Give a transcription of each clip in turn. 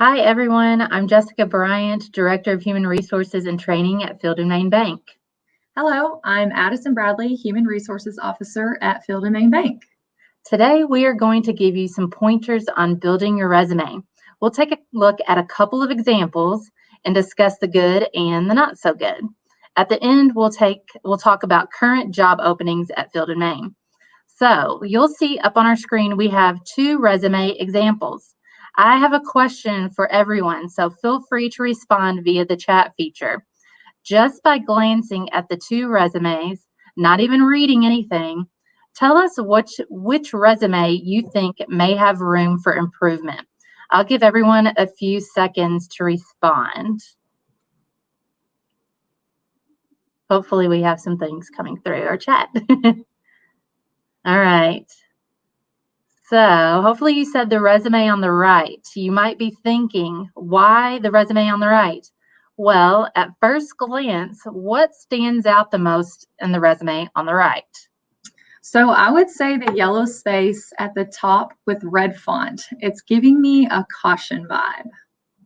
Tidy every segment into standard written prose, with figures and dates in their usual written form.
Hi, everyone. I'm Jessica Bryant, Director of Human Resources and Training at Field and Main Bank. Hello, I'm Addison Bradley, Human Resources Officer at Field and Main Bank. Today, we are going to give you some pointers on building your resume. We'll take a look at a couple of examples and discuss the good and the not so good. At the end, we'll talk about current job openings at Field and Main. So you'll see up on our screen, we have two resume examples. I have a question for everyone, so feel free to respond via the chat feature. Just by glancing at the two resumes, not even reading anything, tell us which resume you think may have room for improvement. I'll give everyone a few seconds to respond. Hopefully we have some things coming through our chat. All right. So hopefully you said the resume on the right. You might be thinking, why the resume on the right? Well, at first glance, what stands out the most in the resume on the right? So I would say the yellow space at the top with red font. It's giving me a caution vibe.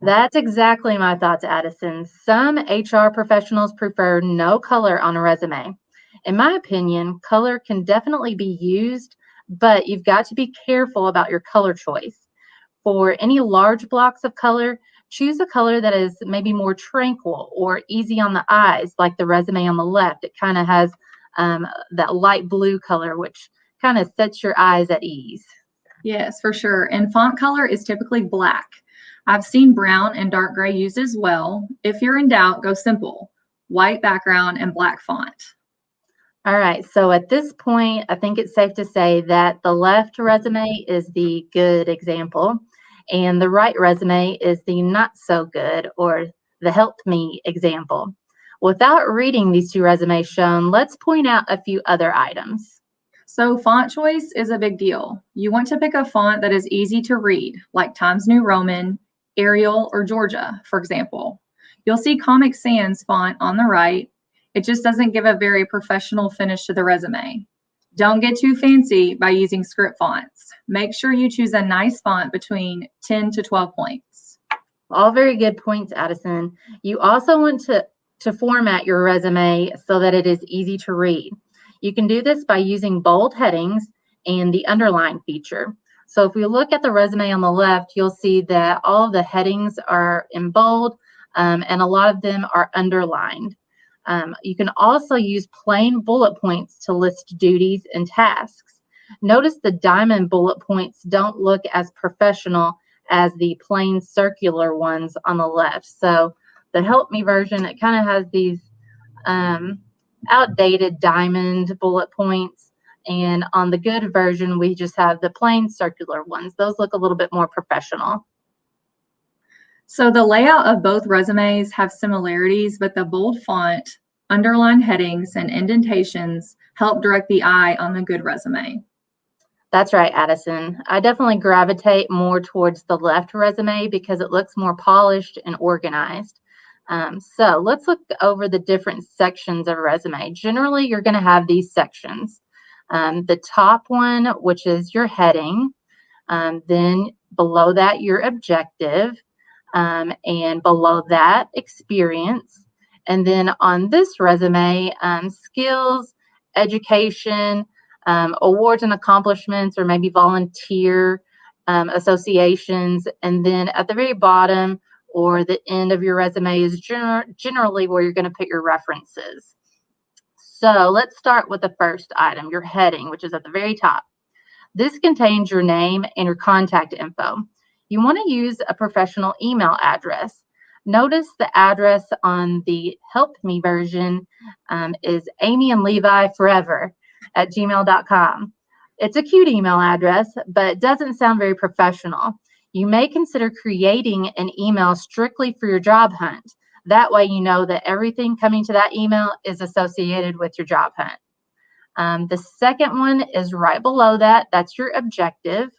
That's exactly my thoughts, Addison. Some HR professionals prefer no color on a resume. In my opinion, color can definitely be used, but you've got to be careful about your color choice. For any large blocks of color, choose a color that is maybe more tranquil or easy on the eyes, like the resume on the left. It kind of has that light blue color, which kind of sets your eyes at ease. Yes, for sure. And font color is typically black. I've seen brown and dark gray used as well. If you're in doubt, go simple. White background and black font. All right, so at this point, I think it's safe to say that the left resume is the good example, and the right resume is the not so good or the help me example. Without reading these two resumes shown, let's point out a few other items. So font choice is a big deal. You want to pick a font that is easy to read, like Times New Roman, Arial, or Georgia, for example. You'll see Comic Sans font on the right. It just doesn't give a very professional finish to the resume. Don't get too fancy by using script fonts. Make sure you choose a nice font between 10 to 12 points. All very good points, Addison. You also want to format your resume so that it is easy to read. You can do this by using bold headings and the underline feature. So if we look at the resume on the left, you'll see that all of the headings are in bold and a lot of them are underlined. You can also use plain bullet points to list duties and tasks. Notice the diamond bullet points don't look as professional as the plain circular ones on the left. So the Help Me version, it kind of has these outdated diamond bullet points. And on the good version, we just have the plain circular ones. Those look a little bit more professional. So the layout of both resumes have similarities, but the bold font, underlined headings, and indentations help direct the eye on the good resume. That's right, Addison. I definitely gravitate more towards the left resume because it looks more polished and organized. So let's look over the different sections of a resume. Generally, you're going to have these sections. The top one, which is your heading, then below that, your objective, and below that, experience. And then on this resume, skills, education, awards and accomplishments, or maybe volunteer associations. And then at the very bottom or the end of your resume is generally where you're going to put your references. So let's start with the first item, your heading, which is at the very top. This contains your name and your contact info. You want to use a professional email address. Notice the address on the Help Me version is Amy and Levi Forever at gmail.com. It's a cute email address, but doesn't sound very professional. You may consider creating an email strictly for your job hunt. That way you know that everything coming to that email is associated with your job hunt. The second one is right below that. That's your objective.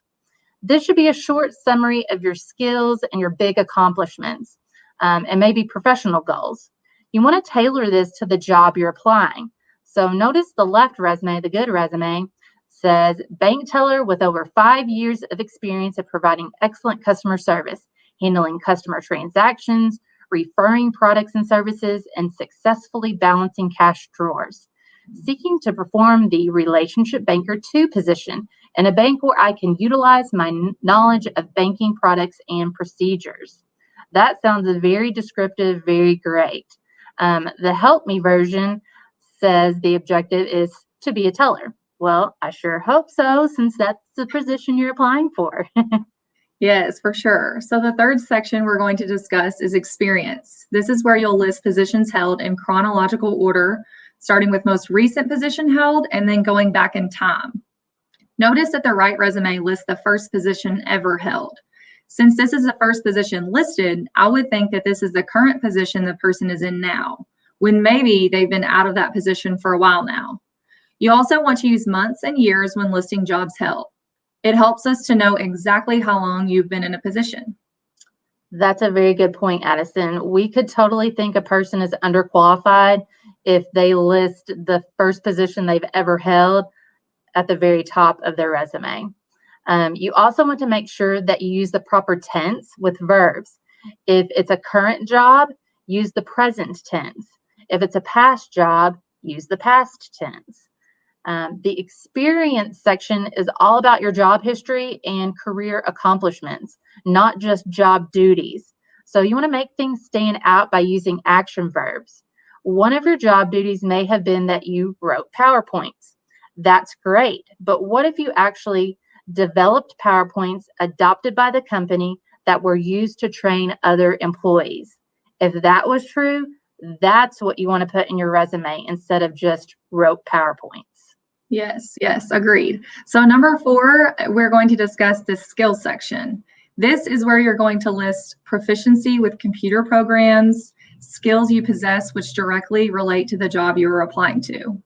This should be a short summary of your skills and your big accomplishments, and maybe professional goals. You want to tailor this to the job you're applying. So notice the left resume, the good resume, says bank teller with over 5 years of experience of providing excellent customer service. handling customer transactions, referring products and services, and successfully balancing cash drawers. Seeking to perform the Relationship Banker 2 position in a bank where I can utilize my knowledge of banking products and procedures. That sounds very descriptive, very great. The Help Me version says the objective is to be a teller. Well, I sure hope so, since that's the position you're applying for. Yes, for sure. So the third section we're going to discuss is experience. This is where you'll list positions held in chronological order, starting with most recent position held and then going back in time. Notice that the right resume lists the first position ever held. Since this is the first position listed, I would think that this is the current position the person is in now, when maybe they've been out of that position for a while now. You also want to use months and years when listing jobs held. It helps us to know exactly how long you've been in a position. That's a very good point, Addison. We could totally think a person is underqualified if they list the first position they've ever held at the very top of their resume. You also want to make sure that you use the proper tense with verbs. If it's a current job, use the present tense. If it's a past job, use the past tense. The experience section is all about your job history and career accomplishments, not just job duties. So you want to make things stand out by using action verbs. One of your job duties may have been that you wrote PowerPoints. That's great, but what if you actually developed PowerPoints adopted by the company that were used to train other employees? If that was true, that's what you want to put in your resume instead of just wrote PowerPoints. Yes, agreed. So number 4, we're going to discuss the skills section. This is where you're going to list proficiency with computer programs, skills you possess which directly relate to the job you are applying to.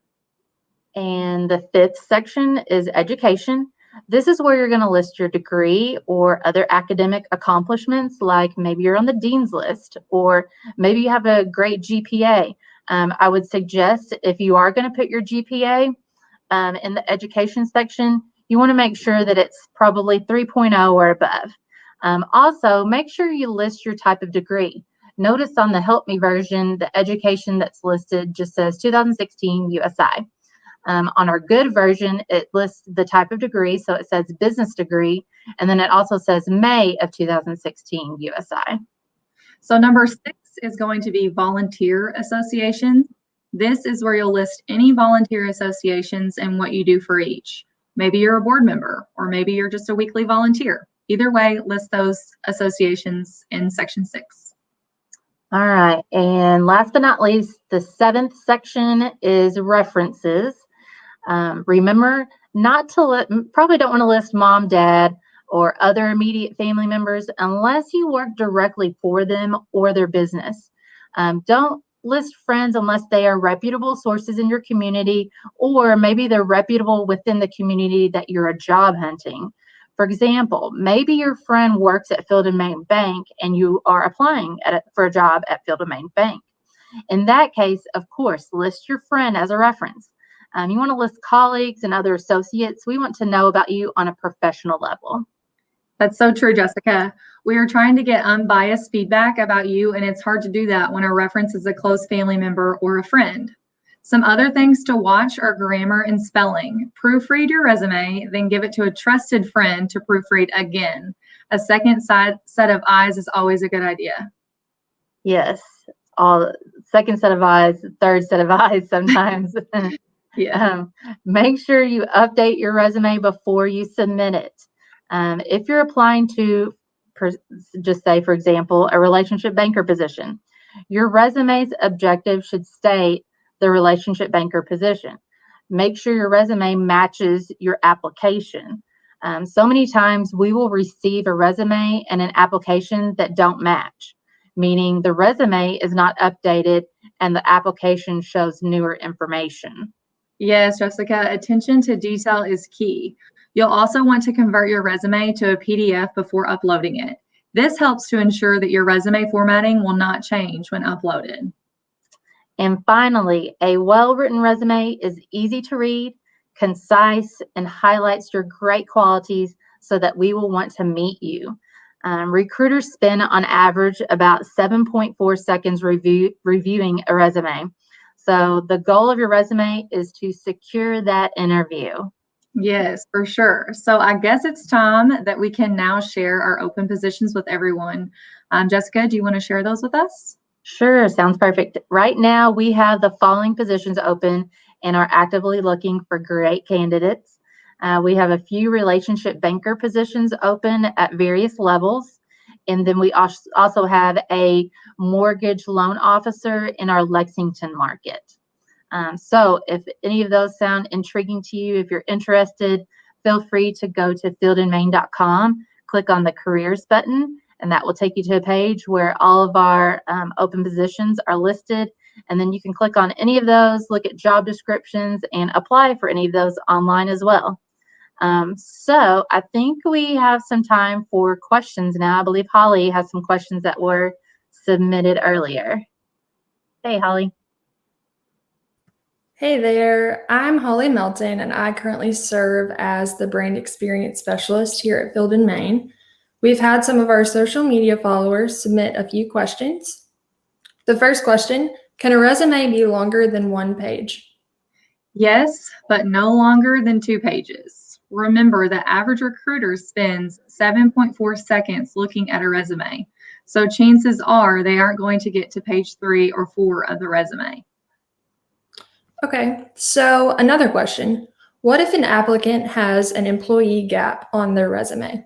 And the 5th section is education. This is where you're going to list your degree or other academic accomplishments, like maybe you're on the dean's list or maybe you have a great GPA. I would suggest if you are going to put your GPA in the education section, you want to make sure that it's probably 3.0 or above. Also, make sure you list your type of degree. Notice on the Help Me version, the education that's listed just says 2016 USI. On our Good version, it lists the type of degree, so it says business degree, and then it also says May of 2016 USI. So number 6 is going to be volunteer associations. This is where you'll list any volunteer associations and what you do for each. Maybe you're a board member, or maybe you're just a weekly volunteer. Either way, list those associations in section 6. All right, and last but not least, the 7th section is references. Remember not to probably don't want to list mom, dad, or other immediate family members unless you work directly for them or their business. Don't list friends unless they are reputable sources in your community, or maybe they're reputable within the community that you're a job hunting. For example, maybe your friend works at Field and Main Bank and you are applying for a job at Field and Main Bank. In that case, of course, list your friend as a reference. You want to list colleagues and other associates. We want to know about you on a professional level. That's so true, Jessica. We are trying to get unbiased feedback about you, and it's hard to do that when a reference is a close family member or a friend. Some other things to watch are grammar and spelling. Proofread your resume, then give it to a trusted friend to proofread again. A second set of eyes is always a good idea. Yes, second set of eyes, third set of eyes sometimes. Yeah. Make sure you update your resume before you submit it. If you're applying to, just say, for example, a relationship banker position, your resume's objective should state the relationship banker position. Make sure your resume matches your application. So many times we will receive a resume and an application that don't match, meaning the resume is not updated and the application shows newer information. Yes, Jessica, attention to detail is key. You'll also want to convert your resume to a PDF before uploading it. This helps to ensure that your resume formatting will not change when uploaded. And finally, a well-written resume is easy to read, concise, and highlights your great qualities so that we will want to meet you. Recruiters spend on average about 7.4 seconds reviewing a resume. So the goal of your resume is to secure that interview. Yes, for sure. So I guess it's time that we can now share our open positions with everyone. Jessica, do you want to share those with us? Sure, sounds perfect. Right now, we have the following positions open and are actively looking for great candidates. We have a few relationship banker positions open at various levels. And then we also have a mortgage loan officer in our Lexington market. So if any of those sound intriguing to you, if you're interested, feel free to go to fieldandmain.com, click on the careers button, and that will take you to a page where all of our open positions are listed. And then you can click on any of those, look at job descriptions, and apply for any of those online as well. So I think we have some time for questions now. I believe Holly has some questions that were submitted earlier. Hey, Holly. Hey there, I'm Holly Melton, and I currently serve as the brand experience specialist here at Field & Main. We've had some of our social media followers submit a few questions. The first question, can a resume be longer than 1 page? Yes, but no longer than 2 pages. Remember, the average recruiter spends 7.4 seconds looking at a resume. So chances are they aren't going to get to page 3 or 4 of the resume. Okay, so another question. What if an applicant has an employee gap on their resume?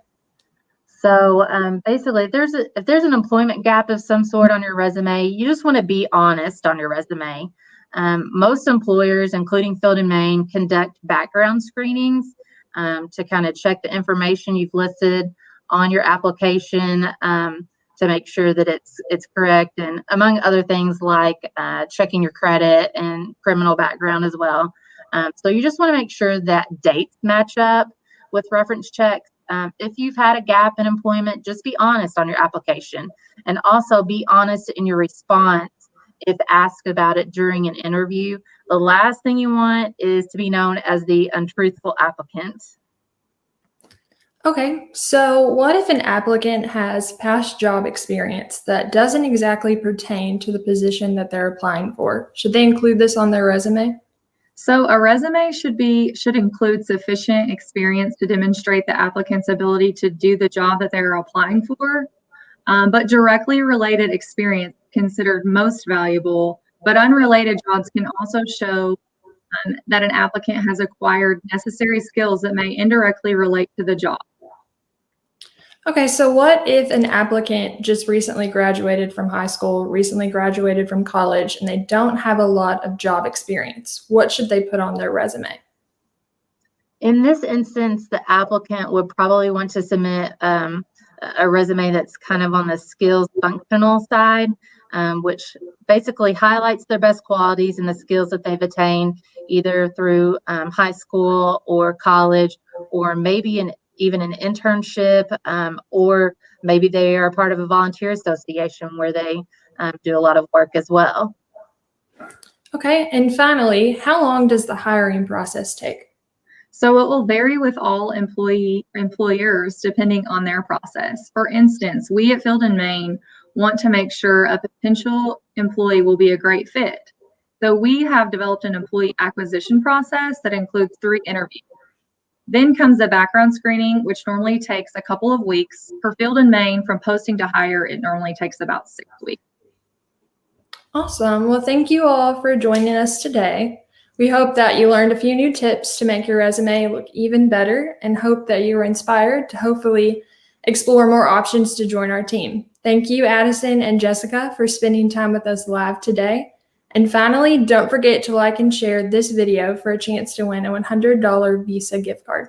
So basically, if there's an employment gap of some sort on your resume, you just want to be honest on your resume. Most employers, including Field & Main, conduct background screenings to kind of check the information you've listed on your application to make sure that it's correct, and among other things like checking your credit and criminal background as well. So you just want to make sure that dates match up with reference checks. If you've had a gap in employment, just be honest on your application, and also be honest in your response if asked about it during an interview. The last thing you want is to be known as the untruthful applicant. Okay, so what if an applicant has past job experience that doesn't exactly pertain to the position that they're applying for? Should they include this on their resume? So a resume should include sufficient experience to demonstrate the applicant's ability to do the job that they're applying for, but directly related experience considered most valuable, but unrelated jobs can also show that an applicant has acquired necessary skills that may indirectly relate to the job. Okay, so what if an applicant just recently graduated from high school, recently graduated from college, and they don't have a lot of job experience? What should they put on their resume? In this instance, the applicant would probably want to submit a resume that's kind of on the skills functional side, which basically highlights their best qualities and the skills that they've attained either through high school or college, or maybe even an internship, or maybe they are part of a volunteer association where they do a lot of work as well. Okay, and finally, how long does the hiring process take? So it will vary with all employers depending on their process. For instance, we at Field & Main want to make sure a potential employee will be a great fit. So we have developed an employee acquisition process that includes 3 interviews. Then comes the background screening, which normally takes a couple of weeks. For Field & Main, from posting to hire, it normally takes about 6 weeks. Awesome. Well, thank you all for joining us today. We hope that you learned a few new tips to make your resume look even better, and hope that you were inspired to hopefully explore more options to join our team. Thank you, Addison and Jessica, for spending time with us live today. And finally, don't forget to like and share this video for a chance to win a $100 Visa gift card.